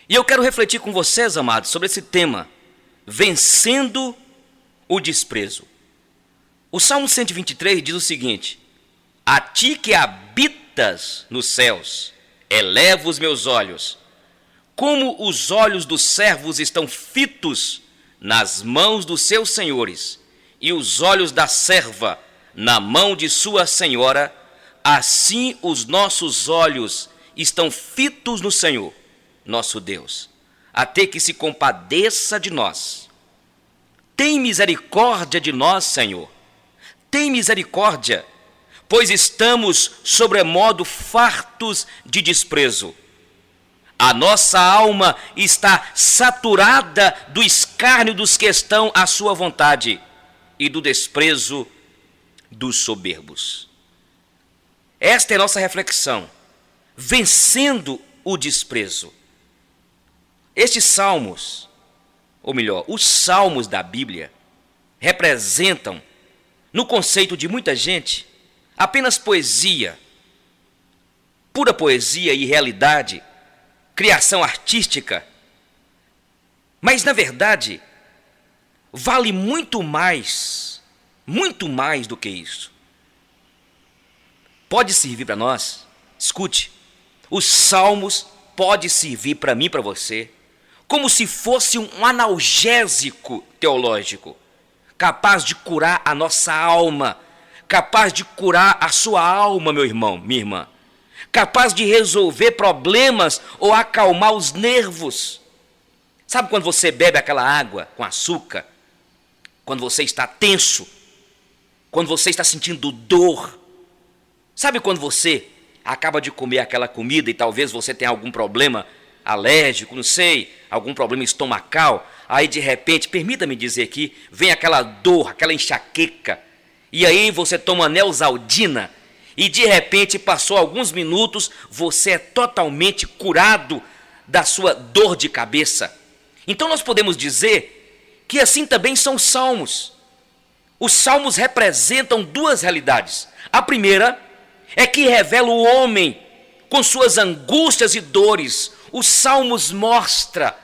E eu quero refletir com vocês, amados, sobre esse tema, vencendo o desprezo. O Salmo 123 diz o seguinte: a ti que habitas nos céus, eleva os meus olhos, como os olhos dos servos estão fitos nas mãos dos seus senhores, e os olhos da serva na mão de sua senhora, assim os nossos olhos estão fitos no Senhor, nosso Deus, até que se compadeça de nós. Tem misericórdia de nós, Senhor, tem misericórdia, pois estamos sobremodo fartos de desprezo. A nossa alma está saturada do escárnio dos que estão à sua vontade e do desprezo dos soberbos. Esta é a nossa reflexão, vencendo o desprezo. Estes salmos, ou melhor, os salmos da Bíblia, representam, no conceito de muita gente, apenas poesia, pura poesia e realidade, criação artística. Mas, na verdade, vale muito mais do que isso. Pode servir para nós, escute, os salmos podem servir para mim e para você, como se fosse um analgésico teológico, capaz de curar a nossa alma, capaz de curar a sua alma, meu irmão, minha irmã, capaz de resolver problemas ou acalmar os nervos. Sabe quando você bebe aquela água com açúcar? Quando você está tenso, quando você está sentindo dor. Sabe quando você acaba de comer aquela comida e talvez você tenha algum problema alérgico, não sei, algum problema estomacal, aí de repente, permita-me dizer aqui, vem aquela dor, aquela enxaqueca, e aí você toma Neosaldina, e de repente, passou alguns minutos, você é totalmente curado da sua dor de cabeça. Então nós podemos dizer que assim também são os salmos. Os salmos representam duas realidades. A primeira é que revela o homem com suas angústias e dores. Os salmos mostra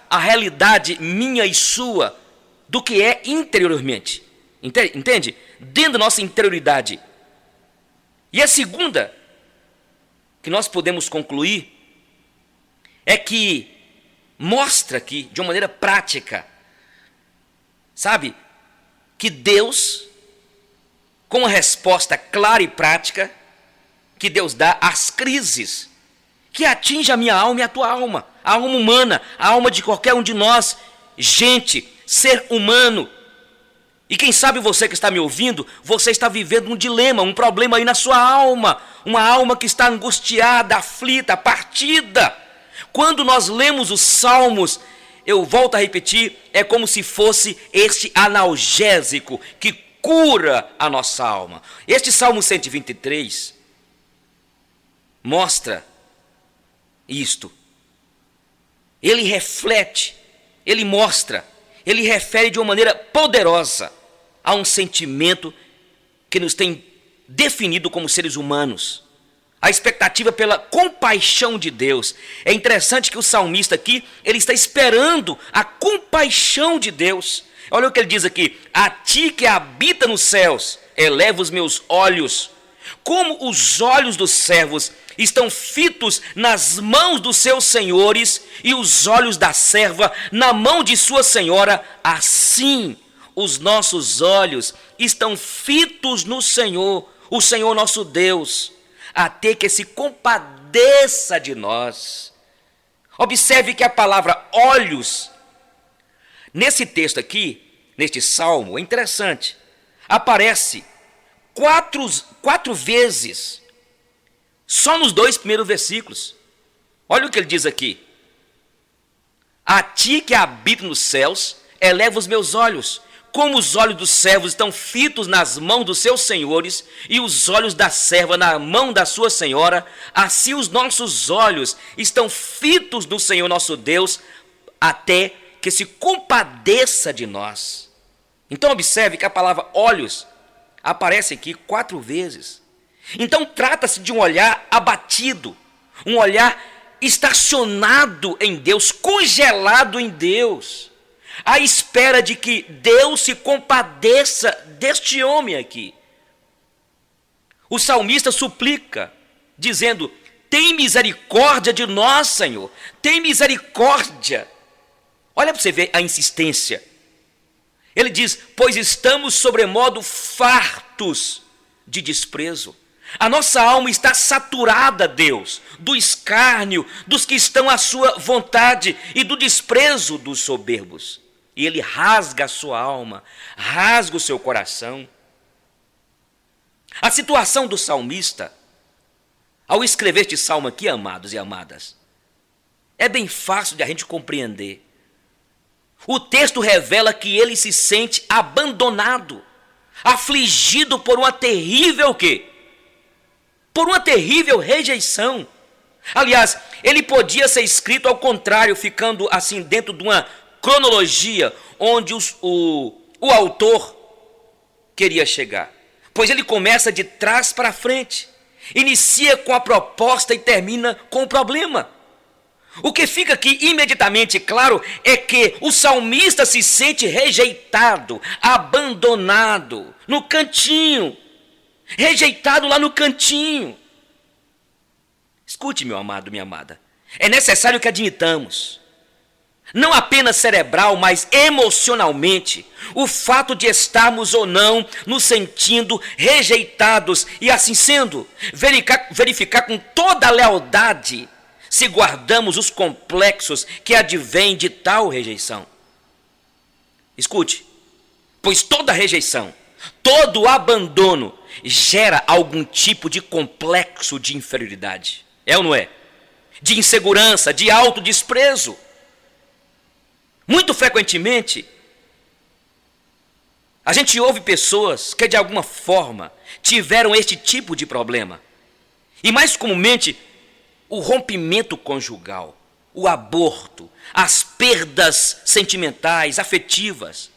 a realidade minha e sua do que é interiormente. Entende? Dentro da nossa interioridade. E a segunda, que nós podemos concluir, é que mostra aqui, de uma maneira prática, sabe, que Deus, com uma resposta clara e prática, que Deus dá às crises, que atinge a minha alma e a tua alma, a alma humana, a alma de qualquer um de nós, gente, ser humano. E quem sabe você que está me ouvindo, você está vivendo um dilema, um problema aí na sua alma, uma alma que está angustiada, aflita, partida. Quando nós lemos os salmos, eu volto a repetir, é como se fosse este analgésico que cura a nossa alma. Este Salmo 123 mostra isto. Ele reflete, ele mostra, ele refere de uma maneira poderosa a um sentimento que nos tem definido como seres humanos. A expectativa pela compaixão de Deus. É interessante que o salmista aqui, ele está esperando a compaixão de Deus. Olha o que ele diz aqui: a ti que habita nos céus, eleva os meus olhos, como os olhos dos servos estão fitos nas mãos dos seus senhores e os olhos da serva na mão de sua senhora, assim os nossos olhos estão fitos no Senhor, o Senhor nosso Deus, até que se compadeça de nós. Observe que a palavra olhos, nesse texto aqui, neste salmo, é interessante, aparece quatro vezes, só nos 2 primeiros versículos. Olha o que ele diz aqui: a ti que habita nos céus, eleva os meus olhos, como os olhos dos servos estão fitos nas mãos dos seus senhores e os olhos da serva na mão da sua senhora, assim os nossos olhos estão fitos no Senhor nosso Deus, até que se compadeça de nós. Então observe que a palavra olhos aparece aqui 4 vezes. Então trata-se de um olhar abatido, um olhar estacionado em Deus, congelado em Deus, à espera de que Deus se compadeça deste homem aqui. O salmista suplica, dizendo: tem misericórdia de nós, Senhor, tem misericórdia. Olha para você ver a insistência. Ele diz: pois estamos sobremodo fartos de desprezo. A nossa alma está saturada, Deus, do escárnio dos que estão à sua vontade e do desprezo dos soberbos. E ele rasga a sua alma, rasga o seu coração. A situação do salmista, ao escrever este salmo aqui, amados e amadas, é bem fácil de a gente compreender. O texto revela que ele se sente abandonado, afligido por uma terrível quê? Por uma terrível rejeição. Aliás, ele podia ser escrito ao contrário, ficando assim dentro de uma cronologia onde o autor queria chegar. Pois ele começa de trás para frente, inicia com a proposta e termina com o problema. O que fica aqui imediatamente claro é que o salmista se sente rejeitado, abandonado, no cantinho, rejeitado lá no cantinho. Escute, meu amado, minha amada, é necessário que admitamos, não apenas cerebral, mas emocionalmente, o fato de estarmos ou não nos sentindo rejeitados e, assim sendo, verificar com toda a lealdade se guardamos os complexos que advêm de tal rejeição. Escute, pois toda rejeição, todo abandono gera algum tipo de complexo de inferioridade, é ou não é? De insegurança, de autodesprezo. Muito frequentemente, a gente ouve pessoas que de alguma forma tiveram este tipo de problema. E mais comumente, o rompimento conjugal, o aborto, as perdas sentimentais, afetivas.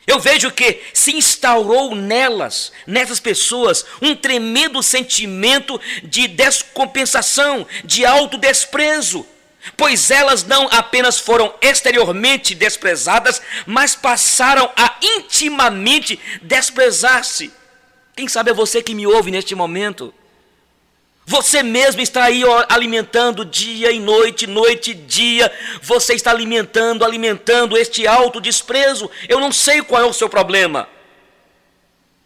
Eu vejo que se instaurou nessas pessoas, um tremendo sentimento de descompensação, de autodesprezo. Pois elas não apenas foram exteriormente desprezadas, mas passaram a intimamente desprezar-se. Quem sabe é você que me ouve neste momento. Você mesmo está aí alimentando dia e noite e dia. Você está alimentando este autodesprezo. Eu não sei qual é o seu problema,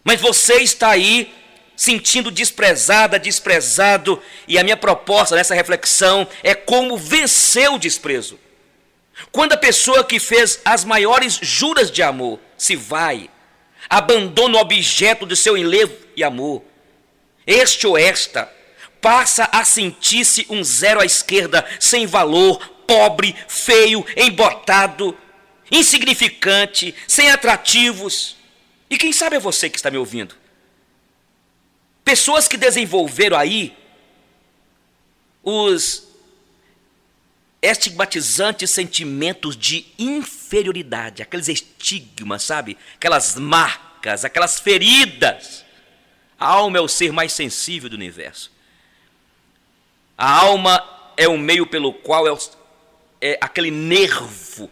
mas você está aí sentindo desprezada, desprezado. E a minha proposta nessa reflexão é como vencer o desprezo. Quando a pessoa que fez as maiores juras de amor se vai, abandona o objeto de seu enlevo e amor, este ou esta passa a sentir-se um zero à esquerda, sem valor, pobre, feio, embotado, insignificante, sem atrativos. E quem sabe é você que está me ouvindo. Pessoas que desenvolveram aí os estigmatizantes sentimentos de inferioridade, aqueles estigmas, sabe? Aquelas marcas, aquelas feridas. A alma é o ser mais sensível do universo. A alma é o meio pelo qual é aquele nervo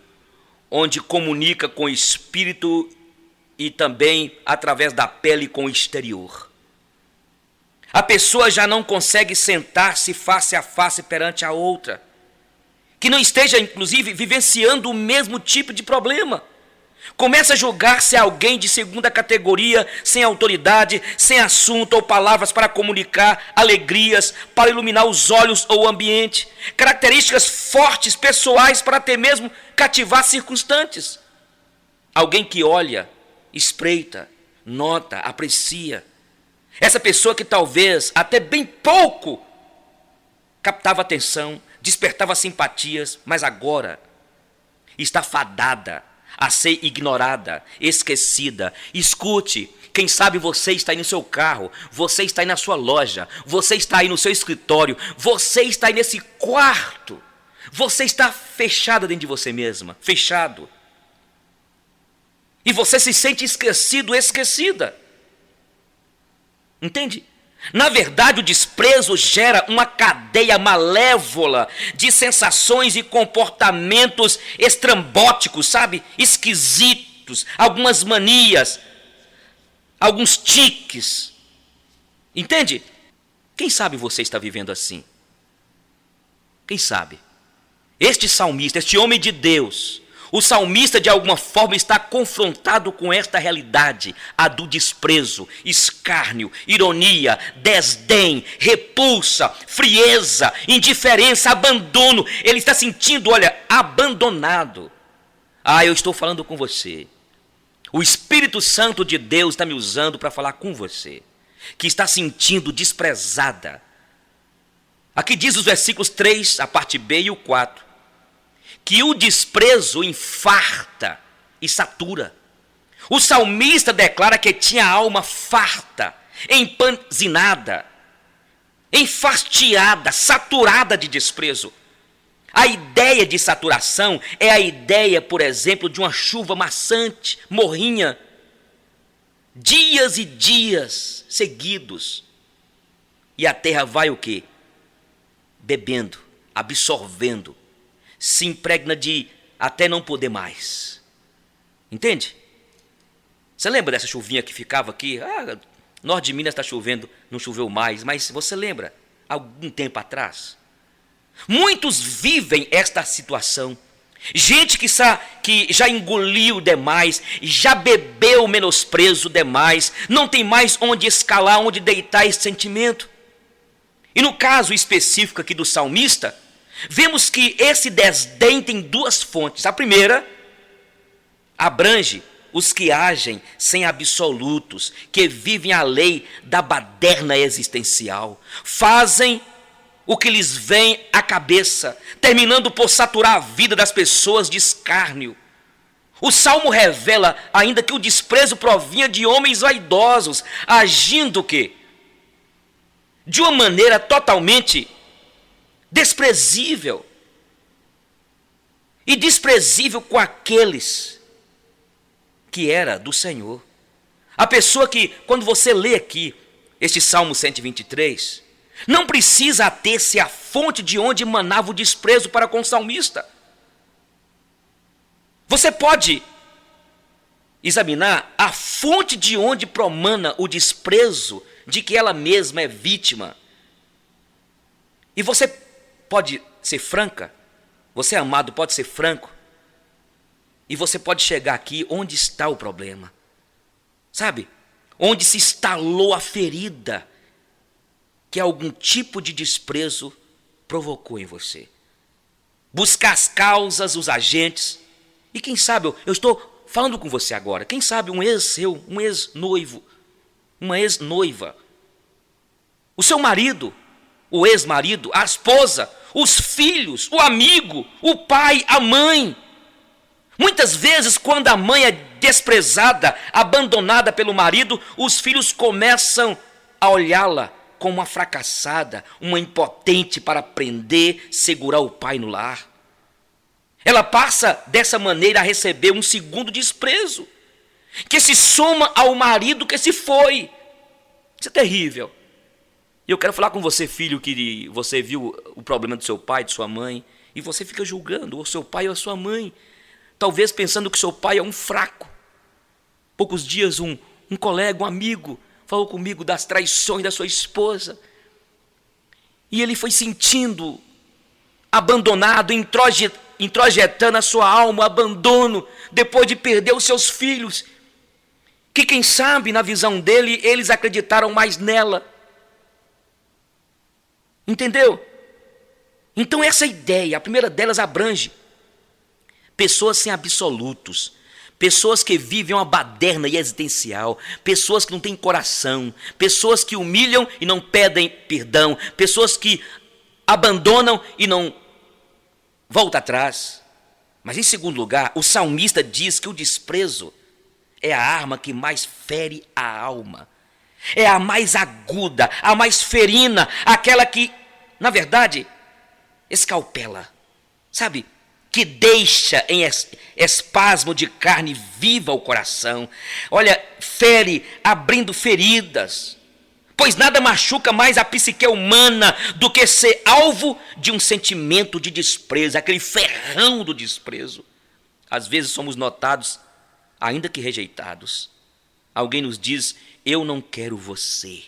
onde comunica com o espírito e também através da pele com o exterior. A pessoa já não consegue sentar-se face a face perante a outra, que não esteja, inclusive, vivenciando o mesmo tipo de problema. Começa a julgar-se alguém de segunda categoria, sem autoridade, sem assunto ou palavras para comunicar alegrias, para iluminar os olhos ou o ambiente. Características fortes, pessoais, para até mesmo cativar circunstantes. Alguém que olha, espreita, nota, aprecia. Essa pessoa que talvez até bem pouco captava atenção, despertava simpatias, mas agora está fadada a ser ignorada, esquecida. Escute, quem sabe você está aí no seu carro, você está aí na sua loja, você está aí no seu escritório, você está aí nesse quarto, você está fechada dentro de você mesma, fechado. E você se sente esquecido, esquecida. Entende? Na verdade, o desprezo gera uma cadeia malévola de sensações e comportamentos estrambóticos, sabe? Esquisitos, algumas manias, alguns tiques. Entende? Quem sabe você está vivendo assim? Quem sabe? Este salmista, este homem de Deus, o salmista de alguma forma está confrontado com esta realidade, a do desprezo, escárnio, ironia, desdém, repulsa, frieza, indiferença, abandono. Ele está sentindo, olha, abandonado. Eu estou falando com você. O Espírito Santo de Deus está me usando para falar com você, que está sentindo desprezada. Aqui diz os versículos 3, a parte B e o 4. Que o desprezo infarta e satura. O salmista declara que tinha a alma farta, empanzinada, enfastiada, saturada de desprezo. A ideia de saturação é a ideia, por exemplo, de uma chuva maçante, morrinha, dias e dias seguidos. E a terra vai o quê? Bebendo, absorvendo, se impregna de até não poder mais. Entende? Você lembra dessa chuvinha que ficava aqui? Norte de Minas está chovendo, não choveu mais, mas você lembra, algum tempo atrás? Muitos vivem esta situação. Gente que já engoliu demais, já bebeu menosprezo demais, não tem mais onde escalar, onde deitar esse sentimento. E no caso específico aqui do salmista, vemos que esse desdém tem duas fontes. A primeira abrange os que agem sem absolutos, que vivem a lei da baderna existencial, fazem o que lhes vem à cabeça, terminando por saturar a vida das pessoas de escárnio. O Salmo revela ainda que o desprezo provinha de homens vaidosos, agindo o quê? De uma maneira totalmente desprezível. E desprezível com aqueles que era do Senhor. A pessoa que, quando você lê aqui este Salmo 123, não precisa ater-se à fonte de onde emanava o desprezo para com o salmista. Você pode examinar a fonte de onde promana o desprezo de que ela mesma é vítima. E você pode ser franca, você amado pode ser franco, e você pode chegar aqui onde está o problema. Sabe? Onde se instalou a ferida que algum tipo de desprezo provocou em você. Buscar as causas, os agentes. E quem sabe, eu estou falando com você agora, quem sabe um ex seu, um ex-noivo, uma ex-noiva, o seu marido, o ex-marido, a esposa, os filhos, o amigo, o pai, a mãe. Muitas vezes, quando a mãe é desprezada, abandonada pelo marido, os filhos começam a olhá-la como uma fracassada, uma impotente para prender, segurar o pai no lar. Ela passa dessa maneira a receber um segundo desprezo, que se soma ao marido que se foi. Isso é terrível. E eu quero falar com você, filho, que você viu o problema do seu pai, de sua mãe, e você fica julgando o seu pai ou a sua mãe, talvez pensando que seu pai é um fraco. Poucos dias um colega, um amigo, falou comigo das traições da sua esposa. E ele foi sentindo abandonado, introjetando a sua alma, abandono, depois de perder os seus filhos, que quem sabe, na visão dele, eles acreditaram mais nela. Entendeu? Então essa ideia, a primeira delas abrange pessoas sem absolutos, pessoas que vivem uma baderna existencial, pessoas que não têm coração, pessoas que humilham e não pedem perdão, pessoas que abandonam e não voltam atrás. Mas em segundo lugar, o salmista diz que o desprezo é a arma que mais fere a alma. É a mais aguda, a mais ferina, aquela que, na verdade, escalpela, sabe? Que deixa em espasmo de carne viva o coração. Olha, fere, abrindo feridas. Pois nada machuca mais a psique humana do que ser alvo de um sentimento de desprezo, aquele ferrão do desprezo. Às vezes somos notados, ainda que rejeitados. Alguém nos diz: eu não quero você.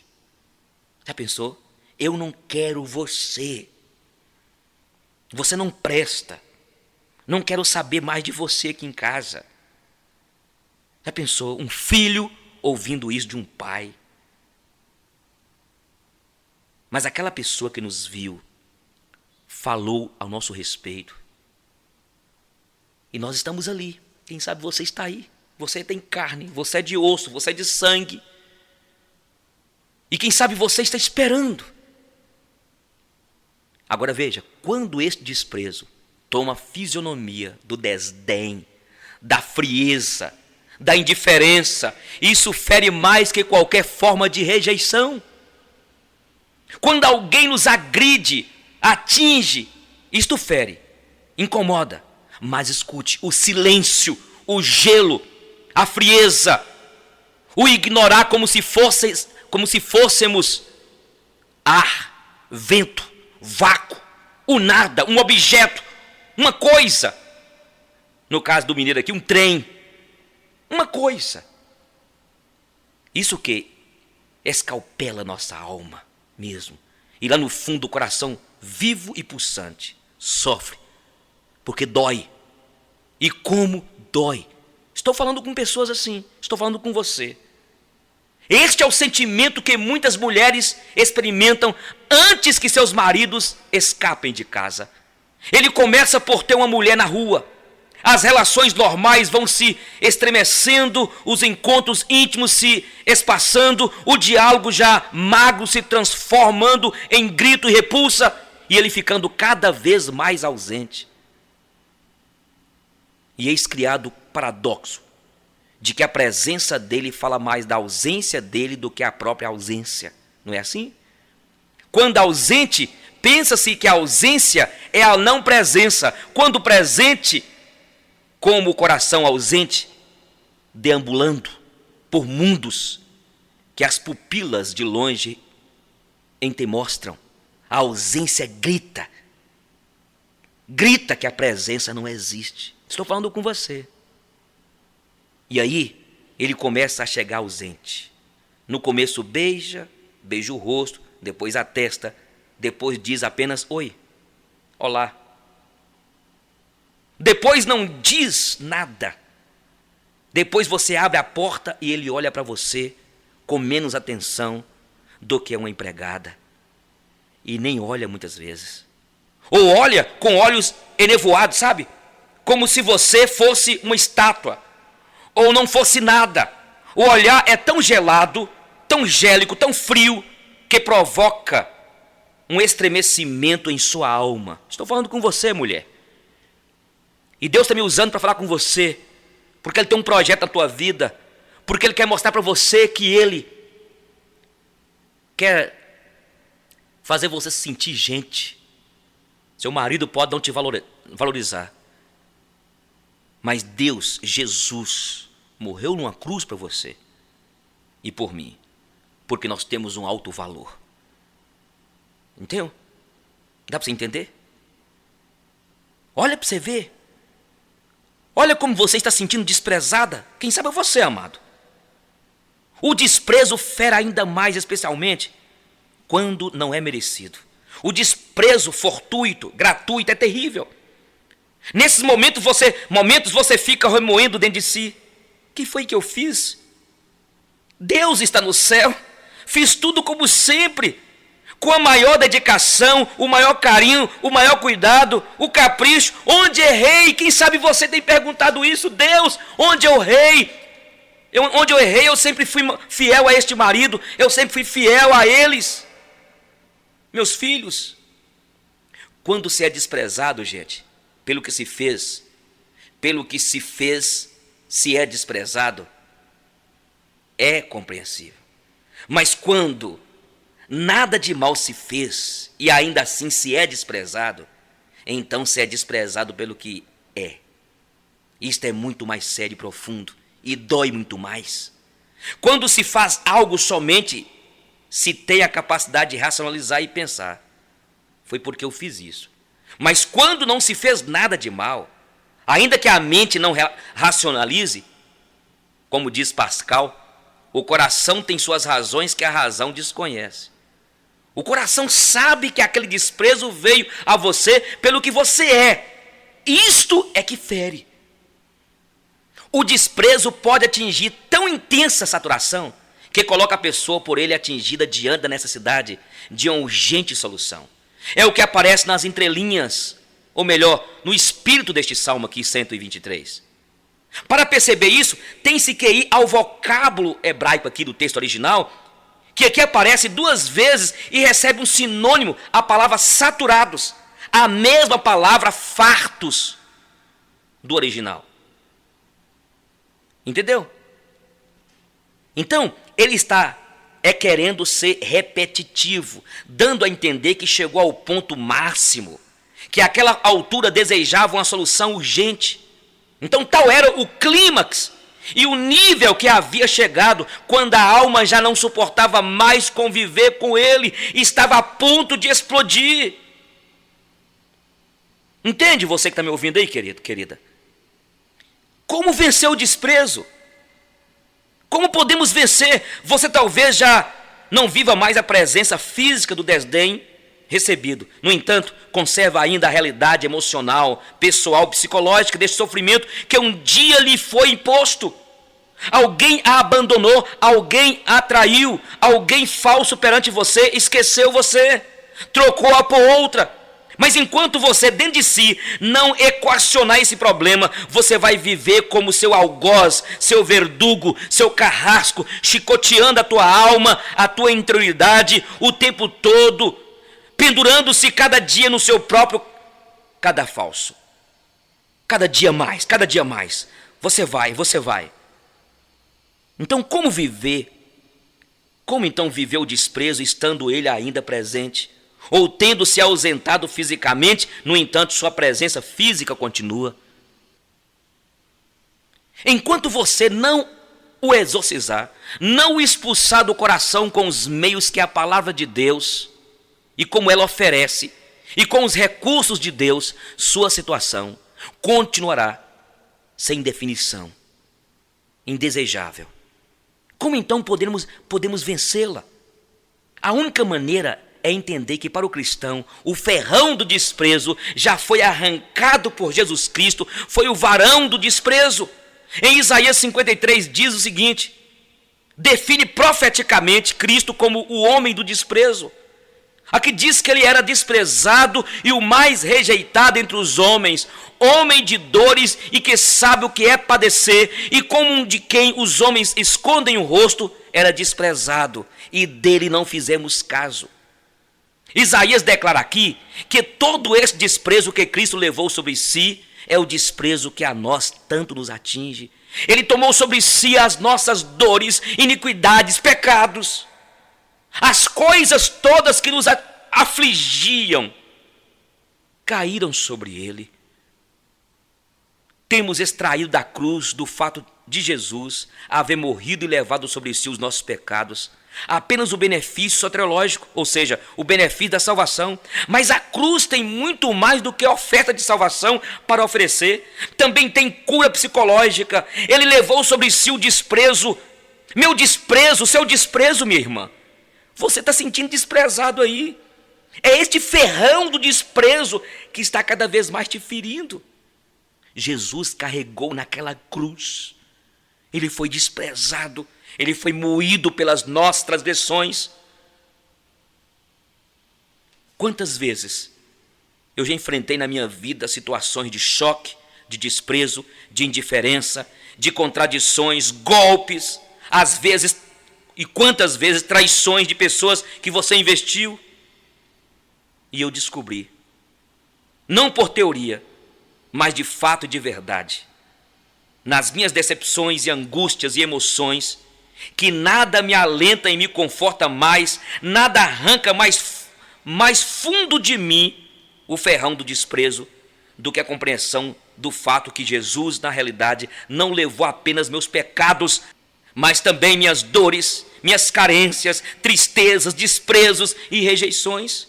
Já pensou? Eu não quero você. Você não presta. Não quero saber mais de você aqui em casa. Já pensou? Um filho ouvindo isso de um pai. Mas aquela pessoa que nos viu falou ao nosso respeito. E nós estamos ali. Quem sabe você está aí. Você tem carne, você é de osso, você é de sangue. E quem sabe você está esperando. Agora veja, quando este desprezo toma a fisionomia do desdém, da frieza, da indiferença, isso fere mais que qualquer forma de rejeição. Quando alguém nos agride, atinge, isto fere, incomoda. Mas escute, o silêncio, o gelo, a frieza, o ignorar como se fôssemos ar, vento, vácuo, o nada, um objeto, uma coisa. No caso do mineiro aqui, um trem, uma coisa. Isso que escalpela nossa alma mesmo. E lá no fundo do coração, vivo e pulsante, sofre, porque dói. E como dói. Estou falando com pessoas assim, estou falando com você. Este é o sentimento que muitas mulheres experimentam antes que seus maridos escapem de casa. Ele começa por ter uma mulher na rua. As relações normais vão se estremecendo, os encontros íntimos se espaçando, o diálogo já magro se transformando em grito e repulsa, e ele ficando cada vez mais ausente. E eis criado o paradoxo de que a presença dele fala mais da ausência dele do que a própria ausência. Não é assim? Quando ausente, pensa-se que a ausência é a não presença. Quando presente, como o coração ausente, deambulando por mundos que as pupilas de longe em te mostram. A ausência grita. Grita que a presença não existe. Estou falando com você. E aí, ele começa a chegar ausente. No começo beija o rosto, depois a testa, depois diz apenas oi, olá. Depois não diz nada. Depois você abre a porta e ele olha para você com menos atenção do que uma empregada. E nem olha muitas vezes. Ou olha com olhos enevoados, sabe? Como se você fosse uma estátua, ou não fosse nada. O olhar é tão gelado, tão gélico, tão frio, que provoca um estremecimento em sua alma. Estou falando com você, mulher. E Deus está me usando para falar com você, porque Ele tem um projeto na tua vida, porque Ele quer mostrar para você que Ele quer fazer você se sentir gente. Seu marido pode não te valorizar, mas Deus, Jesus, morreu numa cruz para você e por mim, porque nós temos um alto valor. Entendeu? Dá para você entender? Olha para você ver. Olha como você está se sentindo desprezada. Quem sabe é você, amado. O desprezo fere ainda mais, especialmente quando não é merecido. O desprezo fortuito, gratuito, é terrível. Nesses momentos você fica remoendo dentro de si. O que foi que eu fiz? Deus está no céu. Fiz tudo como sempre, com a maior dedicação, o maior carinho, o maior cuidado, o capricho. Onde errei? Quem sabe você tem perguntado isso. Deus, onde eu errei? Onde eu errei, eu sempre fui fiel a este marido, eu sempre fui fiel a eles. Meus filhos, quando se é desprezado, gente, pelo que se fez, se é desprezado, é compreensível. Mas quando nada de mal se fez e ainda assim se é desprezado, então se é desprezado pelo que é. Isto é muito mais sério e profundo e dói muito mais. Quando se faz algo somente se tem a capacidade de racionalizar e pensar, foi porque eu fiz isso. Mas quando não se fez nada de mal, ainda que a mente não racionalize, como diz Pascal, o coração tem suas razões que a razão desconhece. O coração sabe que aquele desprezo veio a você pelo que você é. Isto é que fere. O desprezo pode atingir tão intensa saturação que coloca a pessoa por ele atingida diante da necessidade de uma urgente solução. É o que aparece nas entrelinhas, ou melhor, no espírito deste salmo aqui, 123. Para perceber isso, tem-se que ir ao vocábulo hebraico aqui do texto original, que aqui aparece 2 vezes e recebe um sinônimo, a palavra saturados, a mesma palavra fartos do original. Entendeu? Então, ele está querendo ser repetitivo, dando a entender que chegou ao ponto máximo, que àquela altura desejava uma solução urgente. Então tal era o clímax e o nível que havia chegado quando a alma já não suportava mais conviver com ele, estava a ponto de explodir. Entende você que está me ouvindo aí, querido, querida? Como vencer o desprezo? Como podemos vencer? Você talvez já não viva mais a presença física do desdém recebido. No entanto, conserva ainda a realidade emocional, pessoal, psicológica deste sofrimento que um dia lhe foi imposto. Alguém a abandonou, alguém a traiu, alguém falso perante você esqueceu você, trocou-a por outra. Mas enquanto você dentro de si não equacionar esse problema, você vai viver como seu algoz, seu verdugo, seu carrasco, chicoteando a tua alma, a tua interioridade o tempo todo, pendurando-se cada dia no seu próprio cadafalso. Cada dia mais, você vai. Então como viver? Como então viver o desprezo estando ele ainda presente? Ou tendo se ausentado fisicamente, no entanto sua presença física continua? Enquanto você não o exorcizar, não o expulsar do coração com os meios que a palavra de Deus e como ela oferece, e com os recursos de Deus, sua situação continuará sem definição, indesejável. Como então podemos vencê-la? A única maneira é entender que para o cristão, o ferrão do desprezo já foi arrancado por Jesus Cristo, foi o varão do desprezo. Em Isaías 53 diz o seguinte, define profeticamente Cristo como o homem do desprezo. Aqui diz que ele era desprezado e o mais rejeitado entre os homens, homem de dores e que sabe o que é padecer, e como um de quem os homens escondem o rosto, era desprezado, e dele não fizemos caso. Isaías declara aqui que todo esse desprezo que Cristo levou sobre si é o desprezo que a nós tanto nos atinge. Ele tomou sobre si as nossas dores, iniquidades, pecados. As coisas todas que nos afligiam caíram sobre ele. Temos extraído da cruz, do fato de Jesus haver morrido e levado sobre si os nossos pecados, apenas o benefício soteriológico, ou seja, o benefício da salvação. Mas a cruz tem muito mais do que oferta de salvação para oferecer. Também tem cura psicológica. Ele levou sobre si o desprezo. Meu desprezo, seu desprezo, minha irmã. Você está sentindo desprezado aí. É este ferrão do desprezo que está cada vez mais te ferindo. Jesus carregou naquela cruz. Ele foi desprezado. Ele foi moído pelas nossas transgressões. Quantas vezes eu já enfrentei na minha vida situações de choque, de desprezo, de indiferença, de contradições, golpes, às vezes, e quantas vezes traições de pessoas que você investiu. E eu descobri, não por teoria, mas de fato e de verdade, nas minhas decepções e angústias e emoções, que nada me alenta e me conforta mais, nada arranca mais fundo de mim o ferrão do desprezo do que a compreensão do fato que Jesus, na realidade, não levou apenas meus pecados, mas também minhas dores, minhas carências, tristezas, desprezos e rejeições.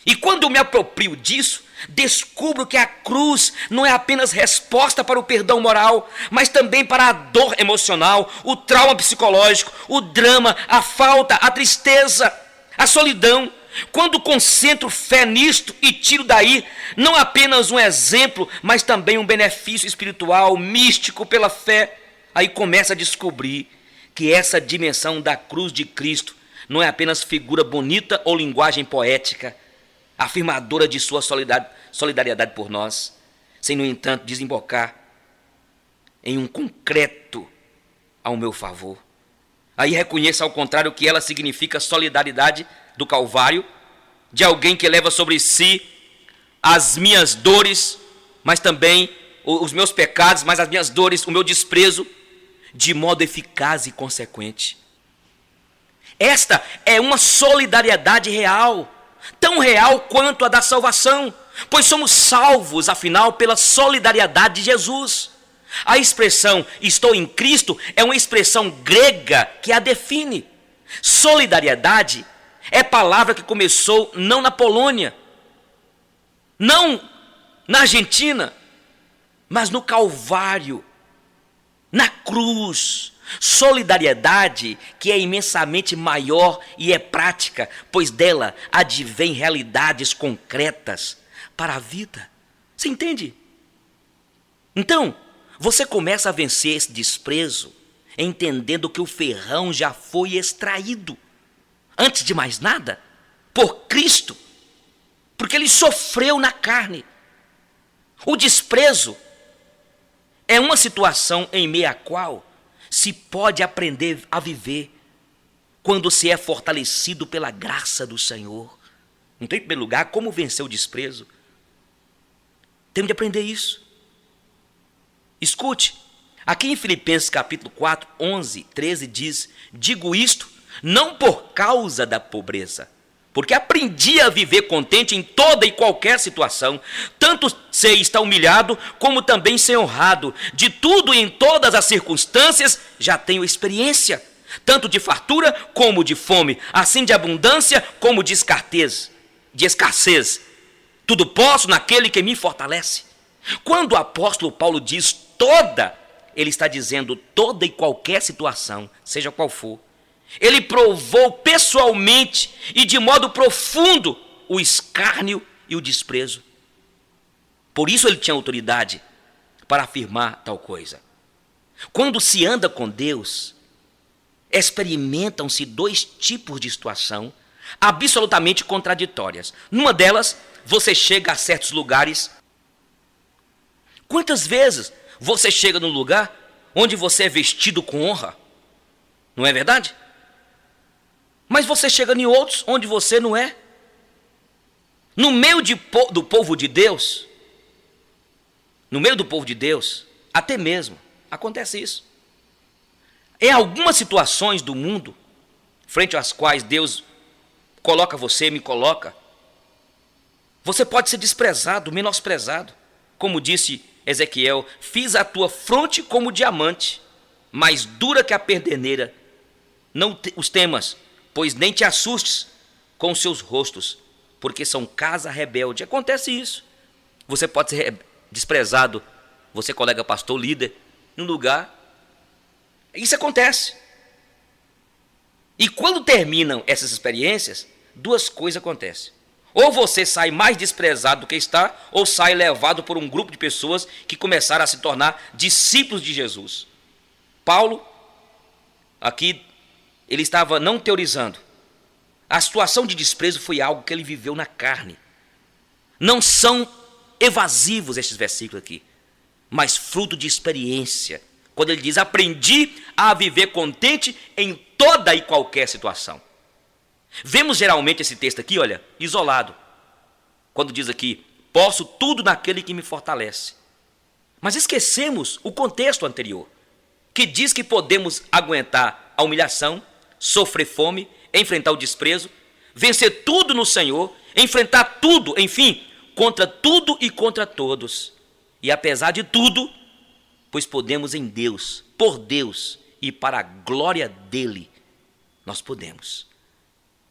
E quando eu me aproprio disso, descubro que a cruz não é apenas resposta para o perdão moral, mas também para a dor emocional, o trauma psicológico, o drama, a falta, a tristeza, a solidão. Quando concentro fé nisto e tiro daí não apenas um exemplo, mas também um benefício espiritual, místico pela fé, aí começa a descobrir que essa dimensão da cruz de Cristo não é apenas figura bonita ou linguagem poética, afirmadora de sua solidariedade por nós, sem, no entanto, desembocar em um concreto ao meu favor. Aí reconheça, ao contrário, que ela significa solidariedade do Calvário, de alguém que leva sobre si as minhas dores, mas também os meus pecados, mas as minhas dores, o meu desprezo, de modo eficaz e consequente. Esta é uma solidariedade real, tão real quanto a da salvação, pois somos salvos, afinal, pela solidariedade de Jesus. A expressão estou em Cristo é uma expressão grega que a define. Solidariedade é palavra que começou não na Polônia, não na Argentina, mas no Calvário, na cruz. Solidariedade que é imensamente maior e é prática, pois dela advém realidades concretas para a vida. Você entende? Então, você começa a vencer esse desprezo entendendo que o ferrão já foi extraído, antes de mais nada, por Cristo, porque ele sofreu na carne. O desprezo é uma situação em meio à qual se pode aprender a viver quando se é fortalecido pela graça do Senhor. Então, em primeiro lugar, como vencer o desprezo? Temos de aprender isso. Escute, aqui em Filipenses capítulo 4, 11, 13 diz: digo isto não por causa da pobreza, porque aprendi a viver contente em toda e qualquer situação, tanto sei estar humilhado, como também ser honrado. De tudo e em todas as circunstâncias já tenho experiência, tanto de fartura como de fome, assim de abundância como de escassez. Tudo posso naquele que me fortalece. Quando o apóstolo Paulo diz toda, ele está dizendo toda e qualquer situação, seja qual for. Ele provou pessoalmente e de modo profundo o escárnio e o desprezo. Por isso ele tinha autoridade para afirmar tal coisa. Quando se anda com Deus, experimentam-se dois tipos de situação absolutamente contraditórias. Numa delas, você chega a certos lugares. Quantas vezes você chega num lugar onde você é vestido com honra? Não é verdade? Mas você chega em outros onde você não é. No meio do povo de Deus, até mesmo acontece isso. Em algumas situações do mundo, frente às quais Deus coloca você, me coloca, você pode ser desprezado, menosprezado. Como disse Ezequiel: fiz a tua fronte como diamante, mais dura que a perdeneira. Não os temas, pois nem te assustes com os seus rostos, porque são casa rebelde. Acontece isso. Você pode ser desprezado, você colega pastor, líder, num lugar. Isso acontece. E quando terminam essas experiências, duas coisas acontecem. Ou você sai mais desprezado do que está, ou sai levado por um grupo de pessoas que começaram a se tornar discípulos de Jesus. Paulo, aqui, ele estava não teorizando. A situação de desprezo foi algo que ele viveu na carne. Não são evasivos estes versículos aqui, mas fruto de experiência. Quando ele diz: aprendi a viver contente em toda e qualquer situação. Vemos geralmente esse texto aqui, olha, isolado. Quando diz aqui: posso tudo naquele que me fortalece. Mas esquecemos o contexto anterior, que diz que podemos aguentar a humilhação, sofrer fome, enfrentar o desprezo, vencer tudo no Senhor, enfrentar tudo, enfim, contra tudo e contra todos. E apesar de tudo, pois podemos em Deus, por Deus e para a glória dele, nós podemos.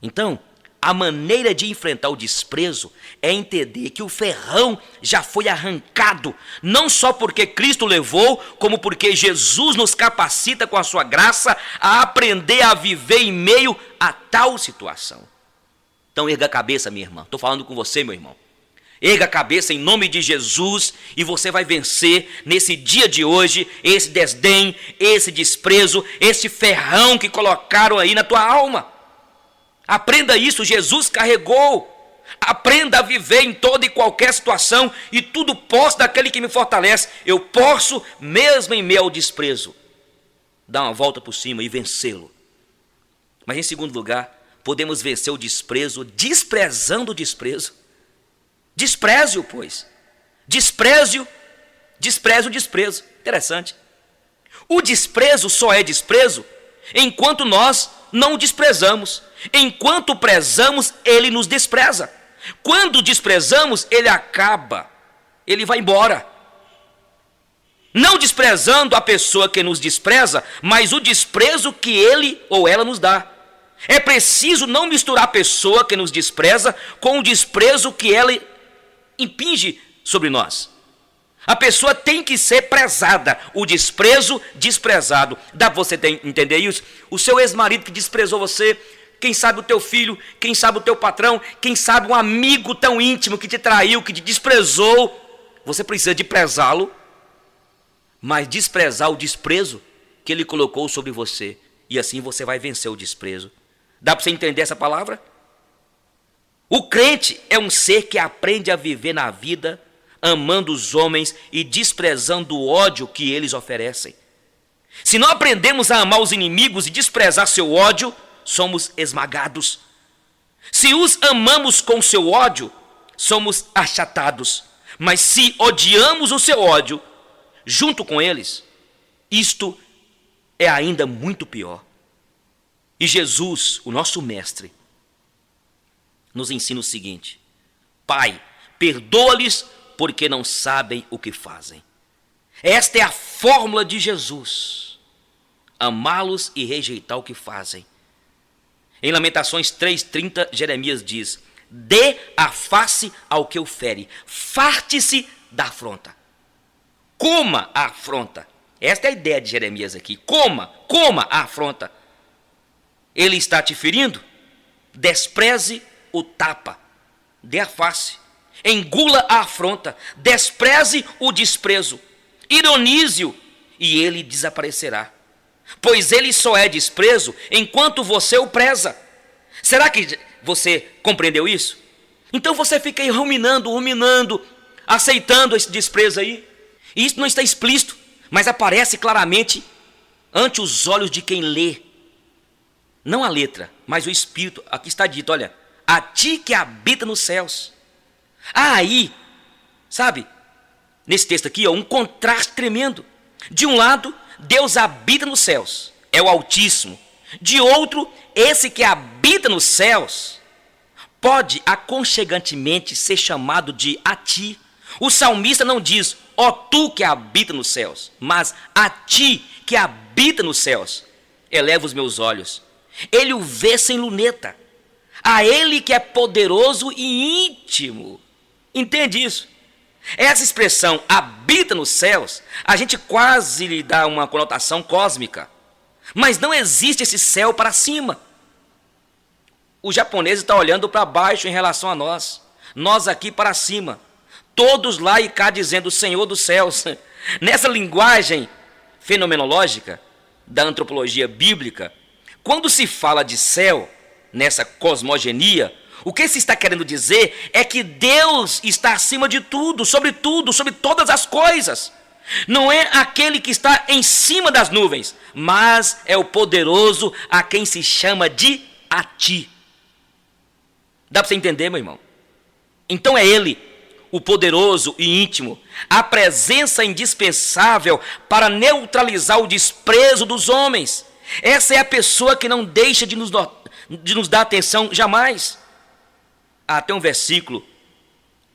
Então, a maneira de enfrentar o desprezo é entender que o ferrão já foi arrancado, não só porque Cristo levou, como porque Jesus nos capacita com a sua graça a aprender a viver em meio a tal situação. Então erga a cabeça, minha irmã. Estou falando com você, meu irmão. Erga a cabeça em nome de Jesus e você vai vencer nesse dia de hoje esse desdém, esse desprezo, esse ferrão que colocaram aí na tua alma. Aprenda isso, Jesus carregou. Aprenda a viver em toda e qualquer situação e tudo posso daquele que me fortalece. Eu posso, mesmo em meio ao desprezo, dar uma volta por cima e vencê-lo. Mas em segundo lugar, podemos vencer o desprezo desprezando o desprezo. Despreze-o, pois. Despreze o desprezo. Interessante. O desprezo só é desprezo enquanto nós não o desprezamos. Enquanto prezamos, ele nos despreza. Quando desprezamos, ele acaba. Ele vai embora. Não desprezando a pessoa que nos despreza, mas o desprezo que ele ou ela nos dá. É preciso não misturar a pessoa que nos despreza com o desprezo que ela impinge sobre nós. A pessoa tem que ser prezada, o desprezo desprezado. Dá para você entender isso? O seu ex-marido que desprezou você, quem sabe o teu filho, quem sabe o teu patrão, quem sabe um amigo tão íntimo que te traiu, que te desprezou. Você precisa de prezá-lo, mas desprezar o desprezo que ele colocou sobre você. E assim você vai vencer o desprezo. Dá para você entender essa palavra? O crente é um ser que aprende a viver na vida, amando os homens e desprezando o ódio que eles oferecem. Se não aprendemos a amar os inimigos e desprezar seu ódio, somos esmagados. Se os amamos com seu ódio, somos achatados. Mas se odiamos o seu ódio, junto com eles, isto é ainda muito pior. E Jesus, o nosso mestre, nos ensina o seguinte: Pai, perdoa-lhes porque não sabem o que fazem. Esta é a fórmula de Jesus: amá-los e rejeitar o que fazem. Em Lamentações 3:30, Jeremias diz: dê a face ao que o fere, farte-se da afronta. Coma a afronta. Esta é a ideia de Jeremias aqui. Coma a afronta. Ele está te ferindo? Despreze o tapa. Dê a face. Engula a afronta. Despreze o desprezo. Ironize-o e ele desaparecerá. Pois ele só é desprezo enquanto você o preza. Será que você compreendeu isso? Então você fica aí ruminando, aceitando esse desprezo aí. E isso não está explícito, mas aparece claramente ante os olhos de quem lê. Não a letra, mas o espírito. Aqui está dito, olha: a ti que habita nos céus. Aí, sabe, nesse texto aqui, um contraste tremendo. De um lado, Deus habita nos céus, é o Altíssimo. De outro, esse que habita nos céus pode aconchegantemente ser chamado de a ti. O salmista não diz, ó tu que habita nos céus, mas a ti que habita nos céus eleva os meus olhos. Ele o vê sem luneta. A ele que é poderoso e íntimo. Entende isso? Essa expressão habita nos céus, a gente quase lhe dá uma conotação cósmica. Mas não existe esse céu para cima. O japonês está olhando para baixo em relação a nós. Nós aqui para cima. Todos lá e cá dizendo o Senhor dos céus. Nessa linguagem fenomenológica da antropologia bíblica, quando se fala de céu, nessa cosmogenia, o que se está querendo dizer é que Deus está acima de tudo, sobre todas as coisas. Não é aquele que está em cima das nuvens, mas é o poderoso a quem se chama de a ti. Dá para você entender, meu irmão? Então é ele, o poderoso e íntimo, a presença indispensável para neutralizar o desprezo dos homens. Essa é a pessoa que não deixa de nos dar atenção jamais. Há até um versículo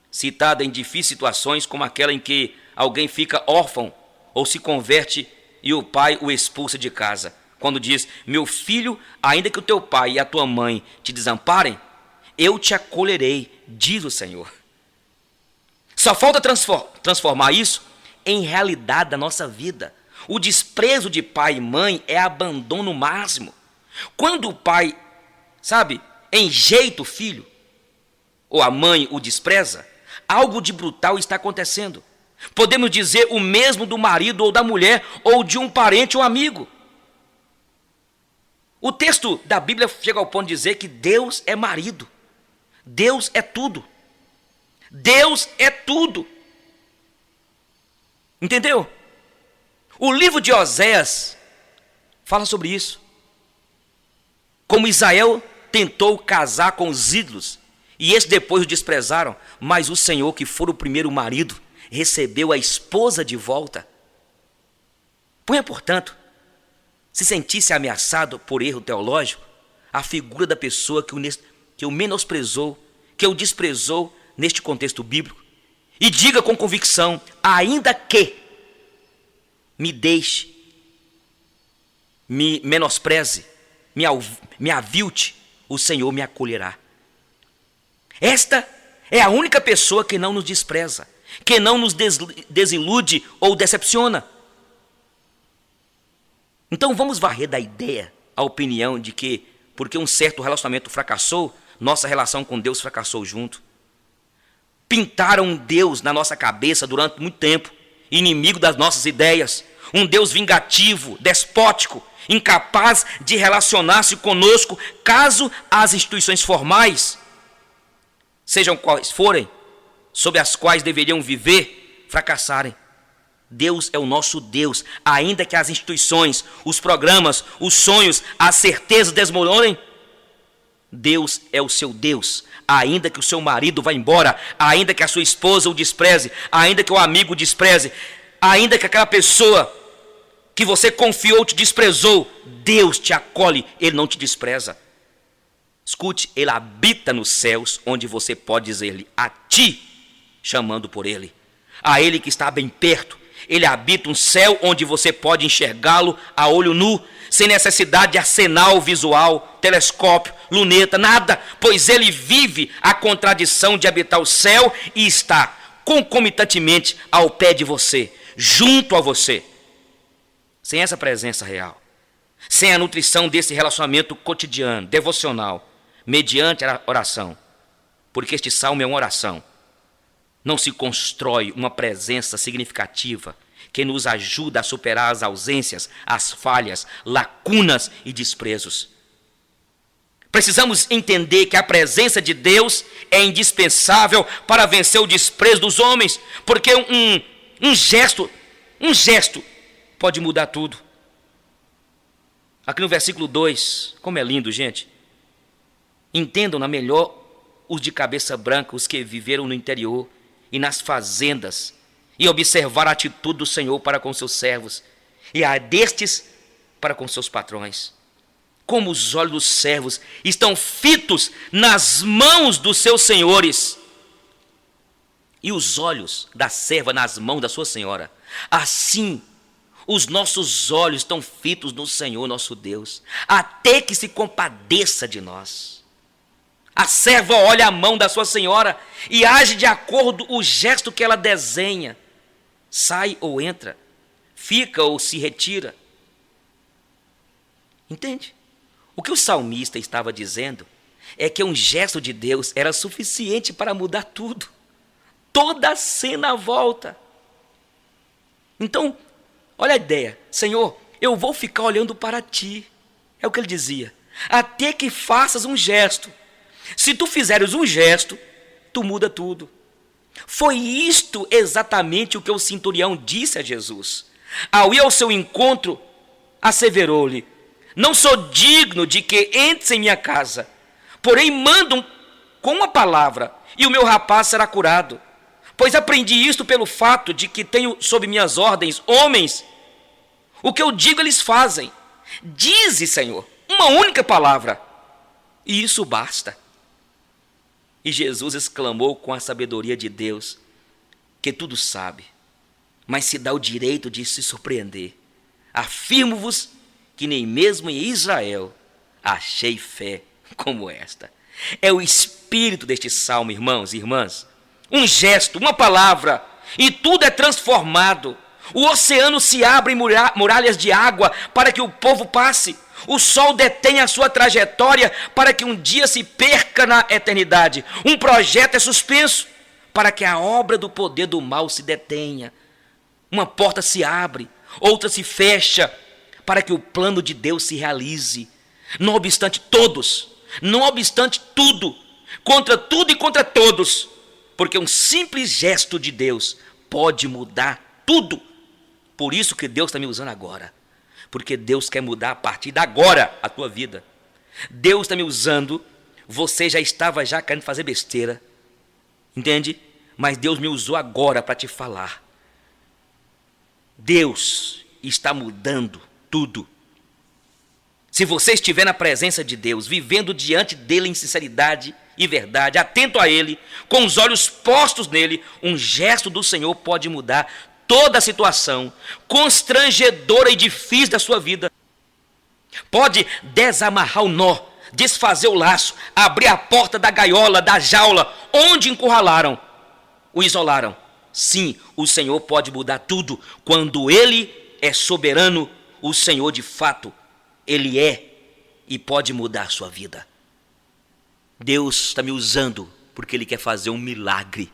citado em difíceis situações, como aquela em que alguém fica órfão ou se converte e o pai o expulsa de casa. Quando diz: meu filho, ainda que o teu pai e a tua mãe te desamparem, eu te acolherei, diz o Senhor. Só falta transformar isso em realidade da nossa vida. O desprezo de pai e mãe é abandono máximo. Quando o pai, enjeita o filho, ou a mãe o despreza, algo de brutal está acontecendo. Podemos dizer o mesmo do marido ou da mulher, ou de um parente ou amigo. O texto da Bíblia chega ao ponto de dizer que Deus é marido. Deus é tudo. Deus é tudo. Entendeu? O livro de Oséias fala sobre isso. Como Israel tentou casar com os ídolos, e esses depois o desprezaram, mas o Senhor, que for o primeiro marido, recebeu a esposa de volta. Ponha, portanto, se sentisse ameaçado por erro teológico, a figura da pessoa que o menosprezou, que o desprezou neste contexto bíblico, e diga com convicção: ainda que me deixe, me menospreze, me avilte, o Senhor me acolherá. Esta é a única pessoa que não nos despreza, que não nos desilude ou decepciona. Então vamos varrer da ideia a opinião de que, porque um certo relacionamento fracassou, nossa relação com Deus fracassou junto. Pintaram um Deus na nossa cabeça durante muito tempo, inimigo das nossas ideias, um Deus vingativo, despótico, incapaz de relacionar-se conosco caso as instituições formais, sejam quais forem, sob as quais deveriam viver, fracassarem. Deus é o nosso Deus, ainda que as instituições, os programas, os sonhos, as certezas desmoronem. Deus é o seu Deus, ainda que o seu marido vá embora, ainda que a sua esposa o despreze, ainda que o amigo o despreze, ainda que aquela pessoa que você confiou te desprezou, Deus te acolhe, Ele não te despreza. Escute, Ele habita nos céus, onde você pode dizer-lhe a ti, chamando por Ele. A Ele que está bem perto. Ele habita um céu onde você pode enxergá-lo a olho nu, sem necessidade de arsenal visual, telescópio, luneta, nada, pois Ele vive a contradição de habitar o céu e está concomitantemente ao pé de você, junto a você. Sem essa presença real, sem a nutrição desse relacionamento cotidiano, devocional, mediante a oração, porque este salmo é uma oração, não se constrói uma presença significativa que nos ajuda a superar as ausências, as falhas, lacunas e desprezos. Precisamos entender que a presença de Deus é indispensável para vencer o desprezo dos homens, porque um gesto pode mudar tudo. Aqui no versículo 2, como é lindo, gente. Entendam-na melhor os de cabeça branca, os que viveram no interior e nas fazendas, e observar a atitude do Senhor para com seus servos, e a destes para com seus patrões. Como os olhos dos servos estão fitos nas mãos dos seus senhores, e os olhos da serva nas mãos da sua senhora, assim os nossos olhos estão fitos no Senhor nosso Deus, até que se compadeça de nós. A serva olha a mão da sua senhora e age de acordo com o gesto que ela desenha. Sai ou entra, fica ou se retira. Entende? O que o salmista estava dizendo é que um gesto de Deus era suficiente para mudar tudo. Toda a cena à volta. Então, olha a ideia. Senhor, eu vou ficar olhando para ti. É o que ele dizia. Até que faças um gesto. Se tu fizeres um gesto, tu muda tudo. Foi isto exatamente o que o centurião disse a Jesus. Ao ir ao seu encontro, asseverou-lhe: não sou digno de que entres em minha casa, porém mandam com uma palavra, e o meu rapaz será curado. Pois aprendi isto pelo fato de que tenho sob minhas ordens homens. O que eu digo eles fazem. Dize, Senhor, uma única palavra, e isso basta. E Jesus exclamou com a sabedoria de Deus, que tudo sabe, mas se dá o direito de se surpreender. afirmo-vos que nem mesmo em Israel achei fé como esta. É o espírito deste salmo, irmãos e irmãs. Um gesto, uma palavra, e tudo é transformado. O oceano se abre em muralhas de água para que o povo passe. O sol detém a sua trajetória para que um dia se perca na eternidade. Um projeto é suspenso para que a obra do poder do mal se detenha. Uma porta se abre, outra se fecha para que o plano de Deus se realize. Não obstante todos, não obstante tudo, contra tudo e contra todos, porque um simples gesto de Deus pode mudar tudo. Por isso que Deus está me usando agora, porque Deus quer mudar a partir de agora a tua vida. Deus está me usando, você já estava querendo fazer besteira, entende? Mas Deus me usou agora para te falar. Deus está mudando tudo. Se você estiver na presença de Deus, vivendo diante dele em sinceridade e verdade, atento a ele, com os olhos postos nele, um gesto do Senhor pode mudar toda a situação constrangedora e difícil da sua vida. Pode desamarrar o nó, desfazer o laço, abrir a porta da gaiola, da jaula, onde encurralaram, o isolaram. Sim, o Senhor pode mudar tudo. Quando ele é soberano, o Senhor de fato, ele é e pode mudar a sua vida. Deus está me usando porque ele quer fazer um milagre.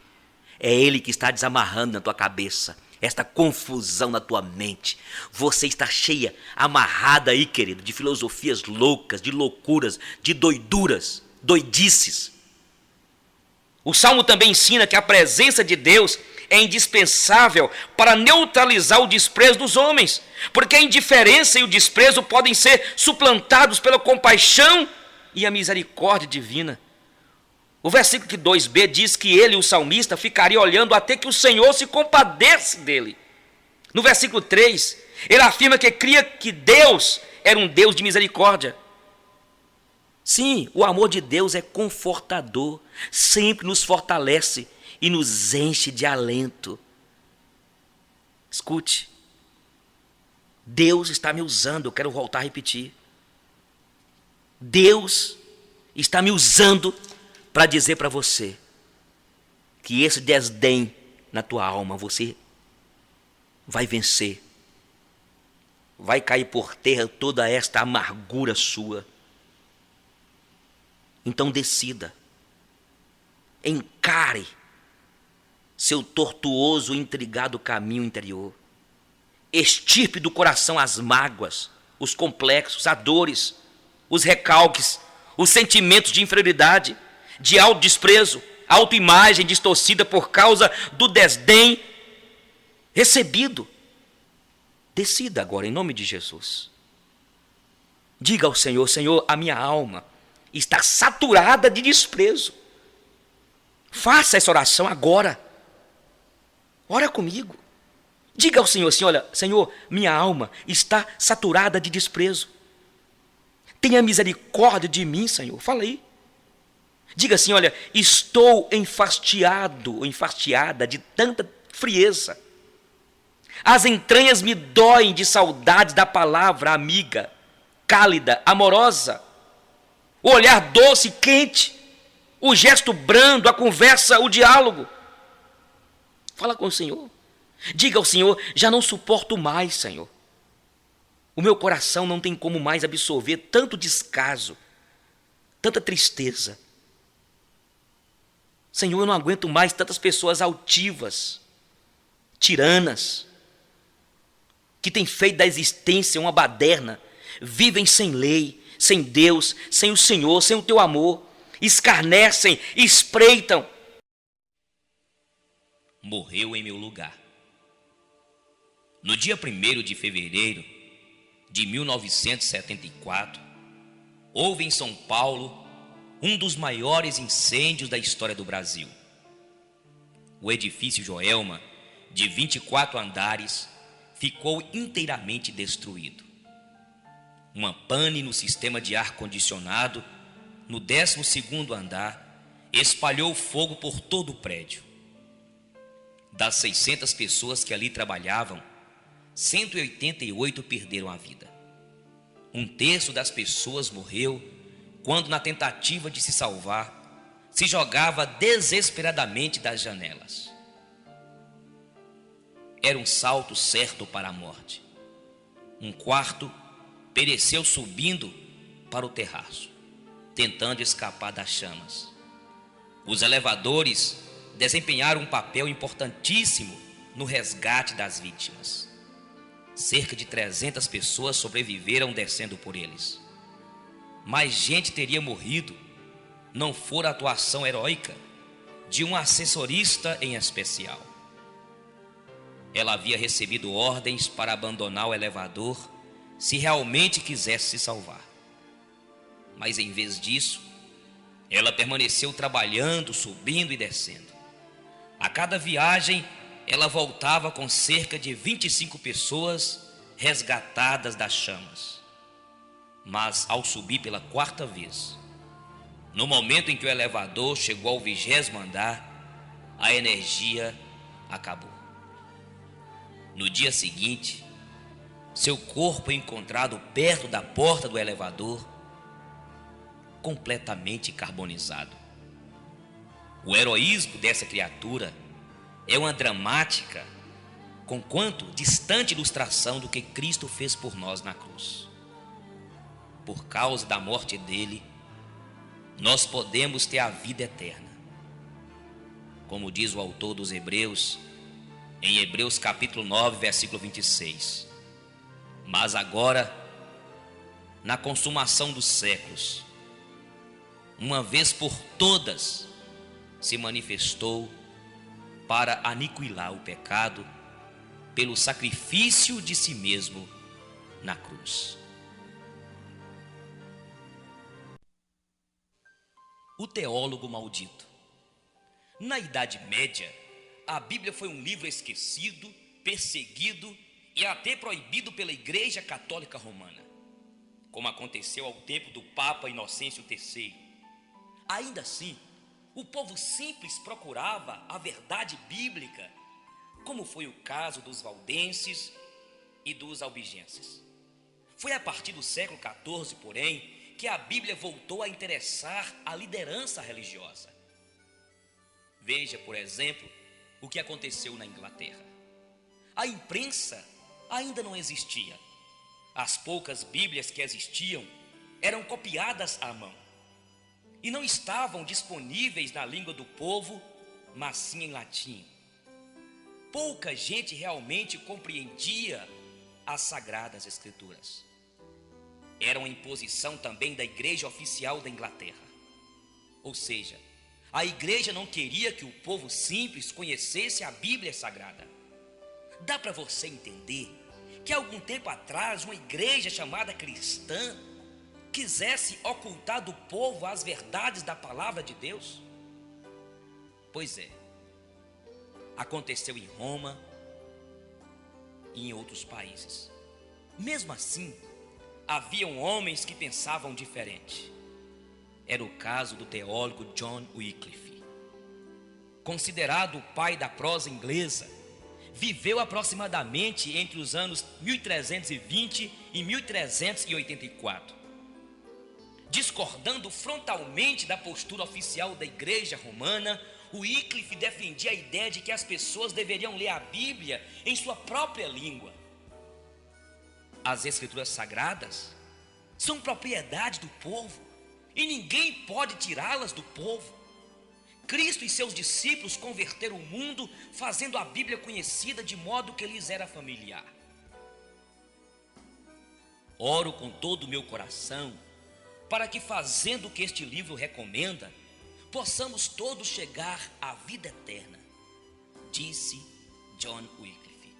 É ele que está desamarrando na tua cabeça esta confusão na tua mente. Você está cheia, amarrada aí, querido, de filosofias loucas, de loucuras, de doiduras, doidices. O Salmo também ensina que a presença de Deus é indispensável para neutralizar o desprezo dos homens, porque a indiferença e o desprezo podem ser suplantados pela compaixão e a misericórdia divina. O versículo 2b diz que ele, o salmista, ficaria olhando até que o Senhor se compadece dele. No versículo 3, ele afirma que cria que Deus era um Deus de misericórdia. Sim, o amor de Deus é confortador, sempre nos fortalece e nos enche de alento. Escute, Deus está me usando, eu quero voltar a repetir. Deus está me usando para dizer para você que esse desdém na tua alma você vai vencer. Vai cair por terra toda esta amargura sua. Então decida, encare seu tortuoso e intrigado caminho interior. Extirpe do coração as mágoas, os complexos, as dores, os recalques, os sentimentos de inferioridade, de autodesprezo, autoimagem distorcida por causa do desdém recebido. Decida agora, em nome de Jesus. Diga ao Senhor: Senhor, a minha alma está saturada de desprezo. Faça essa oração agora. Ora comigo. Diga ao Senhor assim: olha, Senhor, minha alma está saturada de desprezo. Tenha misericórdia de mim, Senhor. Fala aí. Diga assim: olha, estou enfastiado ou enfastiada de tanta frieza. As entranhas me doem de saudade da palavra amiga, cálida, amorosa. O olhar doce e quente, o gesto brando, a conversa, o diálogo. Fala com o Senhor. Diga ao Senhor: já não suporto mais, Senhor. O meu coração não tem como mais absorver tanto descaso, tanta tristeza. Senhor, eu não aguento mais tantas pessoas altivas, tiranas, que têm feito da existência uma baderna, vivem sem lei, sem Deus, sem o Senhor, sem o teu amor, escarnecem, espreitam. Morreu em meu lugar. No dia 1º de fevereiro de 1974, houve em São Paulo um dos maiores incêndios da história do Brasil. O edifício Joelma, de 24 andares, ficou inteiramente destruído. Uma pane no sistema de ar-condicionado, no 12º andar, espalhou fogo por todo o prédio. Das 600 pessoas que ali trabalhavam, 188 perderam a vida. Um terço das pessoas morreu quando, na tentativa de se salvar, se jogava desesperadamente das janelas. Era um salto certo para a morte. Um quarto pereceu subindo para o terraço, tentando escapar das chamas. Os elevadores desempenharam um papel importantíssimo no resgate das vítimas. Cerca de 300 pessoas sobreviveram descendo por eles. Mais gente teria morrido, não fora a atuação heróica de um assessorista em especial. Ela havia recebido ordens para abandonar o elevador se realmente quisesse se salvar. Mas em vez disso, ela permaneceu trabalhando, subindo e descendo. A cada viagem, ela voltava com cerca de 25 pessoas resgatadas das chamas. Mas ao subir pela quarta vez, no momento em que o elevador chegou ao 20º andar, a energia acabou. No dia seguinte, seu corpo é encontrado perto da porta do elevador, completamente carbonizado. O heroísmo dessa criatura é uma dramática, conquanto distante ilustração do que Cristo fez por nós na cruz. Por causa da morte dele, nós podemos ter a vida eterna. Como diz o autor dos Hebreus, em Hebreus capítulo 9, versículo 26. Mas agora, na consumação dos séculos, uma vez por todas, se manifestou para aniquilar o pecado pelo sacrifício de si mesmo na cruz. O teólogo maldito. Na Idade Média, a Bíblia foi um livro esquecido, perseguido e até proibido pela Igreja Católica Romana, como aconteceu ao tempo do Papa Inocêncio III. Ainda assim, o povo simples procurava a verdade bíblica, como foi o caso dos valdenses e dos albigenses. Foi a partir do século XIV, porém, que a Bíblia voltou a interessar a liderança religiosa. Veja, por exemplo, o que aconteceu na Inglaterra. A imprensa ainda não existia. As poucas Bíblias que existiam eram copiadas à mão e não estavam disponíveis na língua do povo, mas sim em latim. Pouca gente realmente compreendia as Sagradas Escrituras. Era uma imposição também da Igreja Oficial da Inglaterra. Ou seja, a igreja não queria que o povo simples conhecesse a Bíblia Sagrada. Dá para você entender que algum tempo atrás uma igreja chamada cristã quisesse ocultar do povo as verdades da palavra de Deus? Pois é, aconteceu em Roma e em outros países. Mesmo assim, haviam homens que pensavam diferente. Era o caso do teólogo John Wycliffe. Considerado o pai da prosa inglesa, viveu aproximadamente entre os anos 1320 e 1384. Discordando frontalmente da postura oficial da Igreja Romana, Wycliffe defendia a ideia de que as pessoas deveriam ler a Bíblia em sua própria língua. As Escrituras Sagradas são propriedade do povo e ninguém pode tirá-las do povo. Cristo e seus discípulos converteram o mundo, fazendo a Bíblia conhecida de modo que lhes era familiar. Oro com todo o meu coração para que, fazendo o que este livro recomenda, possamos todos chegar à vida eterna, disse John Wycliffe.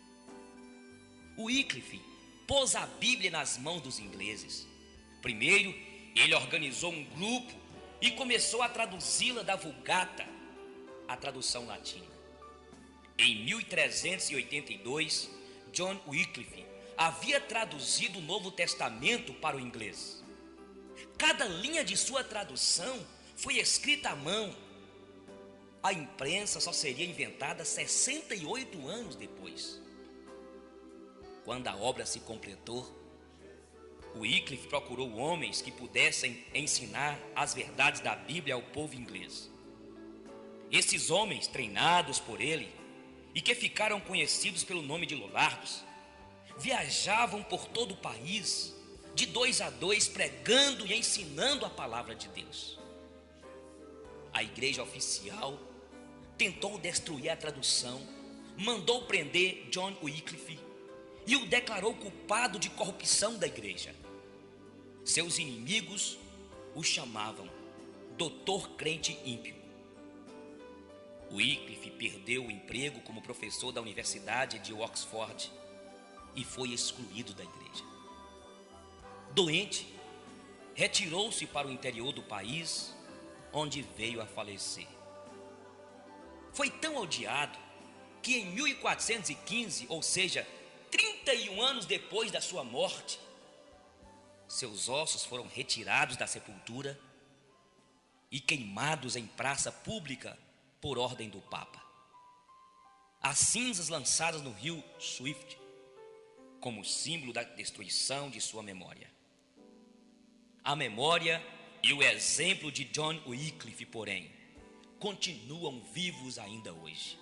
Wycliffe pôs a Bíblia nas mãos dos ingleses. Primeiro, ele organizou um grupo e começou a traduzi-la da Vulgata, a tradução latina. Em 1382, John Wycliffe havia traduzido o Novo Testamento para o inglês. Cada linha de sua tradução foi escrita à mão. A imprensa só seria inventada 68 anos depois. Quando a obra se completou, Wycliffe procurou homens que pudessem ensinar as verdades da Bíblia ao povo inglês. Esses homens, treinados por ele e que ficaram conhecidos pelo nome de Lollardos, viajavam por todo o país, de 2 a 2, pregando e ensinando a palavra de Deus. A igreja oficial tentou destruir a tradução, mandou prender John Wycliffe e o declarou culpado de corrupção da igreja. Seus inimigos o chamavam Doutor Crente Ímpio. Wycliffe perdeu o emprego como professor da Universidade de Oxford e foi excluído da igreja. Doente, retirou-se para o interior do país, onde veio a falecer. Foi tão odiado que em 1415, ou seja, 31 anos depois da sua morte, seus ossos foram retirados da sepultura e queimados em praça pública por ordem do Papa. As cinzas lançadas no rio Swift, como símbolo da destruição de sua memória. A memória e o exemplo de John Wycliffe, porém, continuam vivos ainda hoje.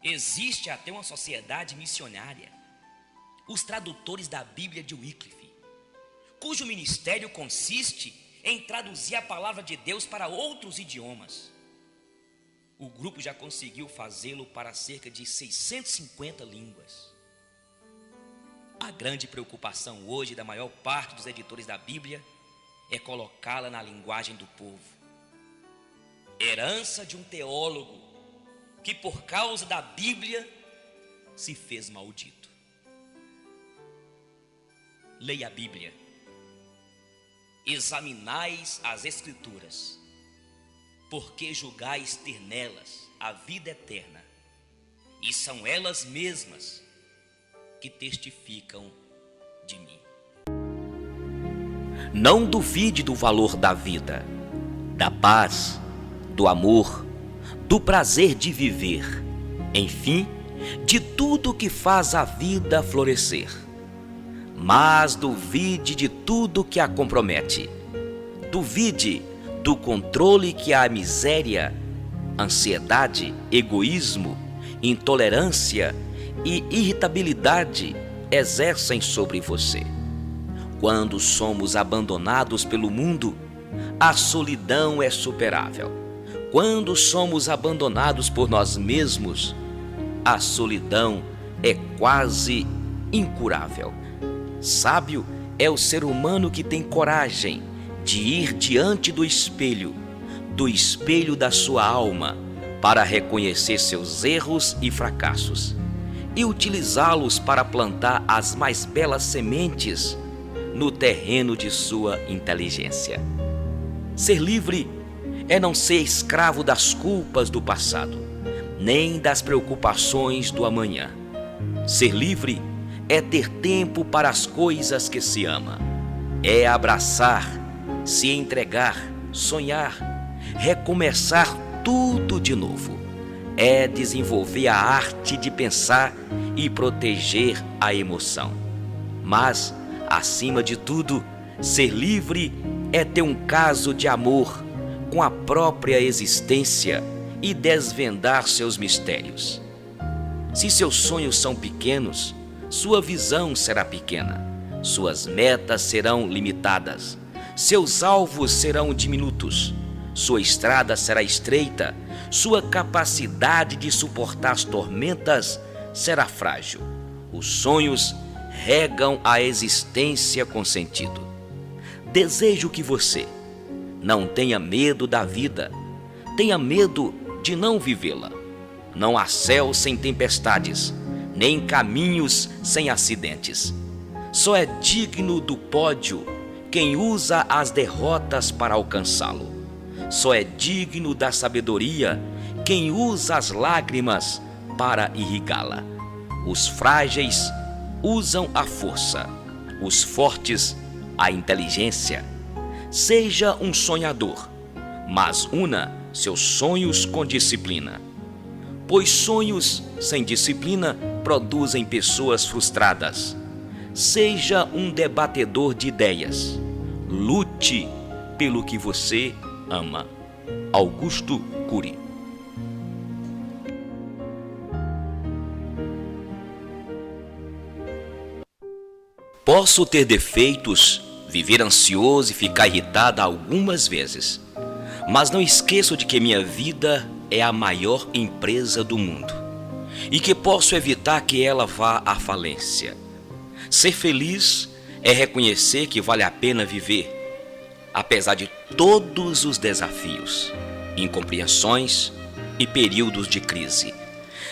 Existe até uma sociedade missionária, os tradutores da Bíblia de Wycliffe, cujo ministério consiste em traduzir a palavra de Deus para outros idiomas. O grupo já conseguiu fazê-lo para cerca de 650 línguas. A grande preocupação hoje da maior parte dos editores da Bíblia é colocá-la na linguagem do povo. Herança de um teólogo que, por causa da Bíblia, se fez maldito. Leia a Bíblia. Examinais as Escrituras, porque julgais ter nelas a vida eterna, e são elas mesmas que testificam de mim. Não duvide do valor da vida, da paz, do amor, do prazer de viver, enfim, de tudo que faz a vida florescer. Mas duvide de tudo que a compromete. Duvide do controle que a miséria, ansiedade, egoísmo, intolerância e irritabilidade exercem sobre você. Quando somos abandonados pelo mundo, a solidão é superável. Quando somos abandonados por nós mesmos, a solidão é quase incurável. Sábio é o ser humano que tem coragem de ir diante do espelho da sua alma, para reconhecer seus erros e fracassos e utilizá-los para plantar as mais belas sementes no terreno de sua inteligência. Ser livre é não ser escravo das culpas do passado, nem das preocupações do amanhã. Ser livre é ter tempo para as coisas que se ama, é abraçar, se entregar, sonhar, recomeçar tudo de novo, é desenvolver a arte de pensar e proteger a emoção. Mas, acima de tudo, ser livre é ter um caso de amor com a própria existência e desvendar seus mistérios. Se seus sonhos são pequenos, sua visão será pequena, suas metas serão limitadas, seus alvos serão diminutos, sua estrada será estreita, sua capacidade de suportar as tormentas será frágil. Os sonhos regam a existência com sentido. Desejo que você não tenha medo da vida, tenha medo de não vivê-la. Não há céu sem tempestades, nem caminhos sem acidentes. Só é digno do pódio quem usa as derrotas para alcançá-lo. Só é digno da sabedoria quem usa as lágrimas para irrigá-la. Os frágeis usam a força, os fortes a inteligência. Seja um sonhador, mas una seus sonhos com disciplina, pois sonhos sem disciplina produzem pessoas frustradas. Seja um debatedor de ideias. Lute pelo que você ama. Augusto Cury. Posso ter defeitos, viver ansioso e ficar irritado algumas vezes, mas não esqueço de que minha vida é a maior empresa do mundo e que posso evitar que ela vá à falência. Ser feliz é reconhecer que vale a pena viver, apesar de todos os desafios, incompreensões e períodos de crise.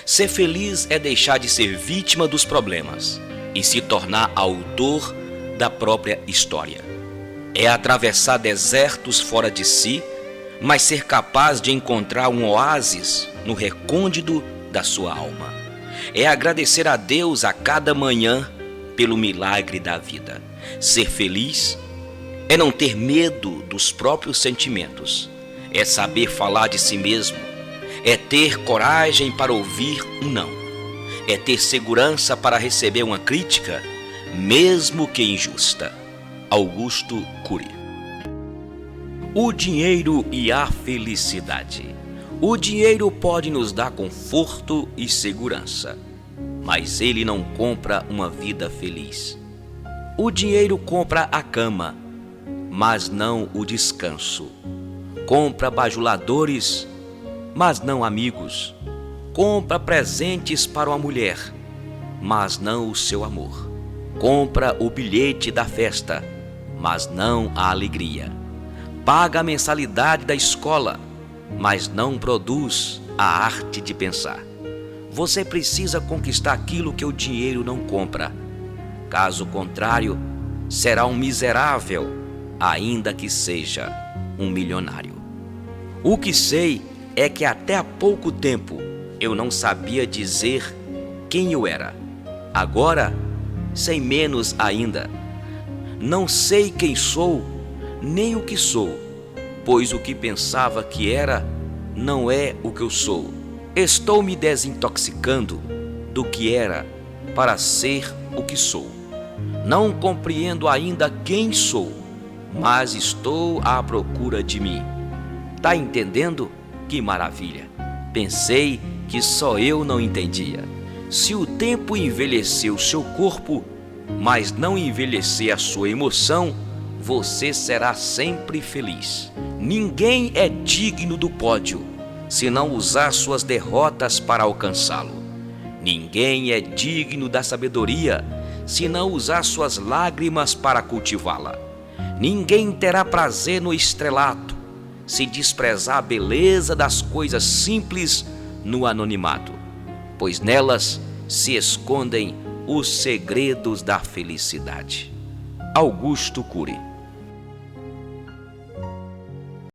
Ser feliz é deixar de ser vítima dos problemas e se tornar autor da própria história. É atravessar desertos fora de si, mas ser capaz de encontrar um oásis no recôndito da sua alma. É agradecer a Deus a cada manhã pelo milagre da vida. Ser feliz é não ter medo dos próprios sentimentos. É saber falar de si mesmo. É ter coragem para ouvir um não. É ter segurança para receber uma crítica, mesmo que injusta. Augusto Cury. O dinheiro e a felicidade. O dinheiro pode nos dar conforto e segurança, mas ele não compra uma vida feliz. O dinheiro compra a cama, mas não o descanso. Compra bajuladores, mas não amigos. Compra presentes para uma mulher, mas não o seu amor. Compra o bilhete da festa, mas não a alegria. Paga a mensalidade da escola, mas não produz a arte de pensar. Você precisa conquistar aquilo que o dinheiro não compra. Caso contrário, será um miserável, ainda que seja um milionário. O que sei é que até há pouco tempo eu não sabia dizer quem eu era. Agora, sei menos ainda. Não sei quem sou, nem o que sou, pois o que pensava que era, não é o que eu sou. Estou me desintoxicando do que era para ser o que sou. Não compreendo ainda quem sou, mas estou à procura de mim. Tá entendendo? Que maravilha! Pensei que só eu não entendia. Se o tempo envelheceu seu corpo, mas não envelhecer a sua emoção, você será sempre feliz. Ninguém é digno do pódio se não usar suas derrotas para alcançá-lo. Ninguém é digno da sabedoria se não usar suas lágrimas para cultivá-la. Ninguém terá prazer no estrelato se desprezar a beleza das coisas simples no anonimato, pois nelas se escondem os segredos da felicidade. Augusto Cury.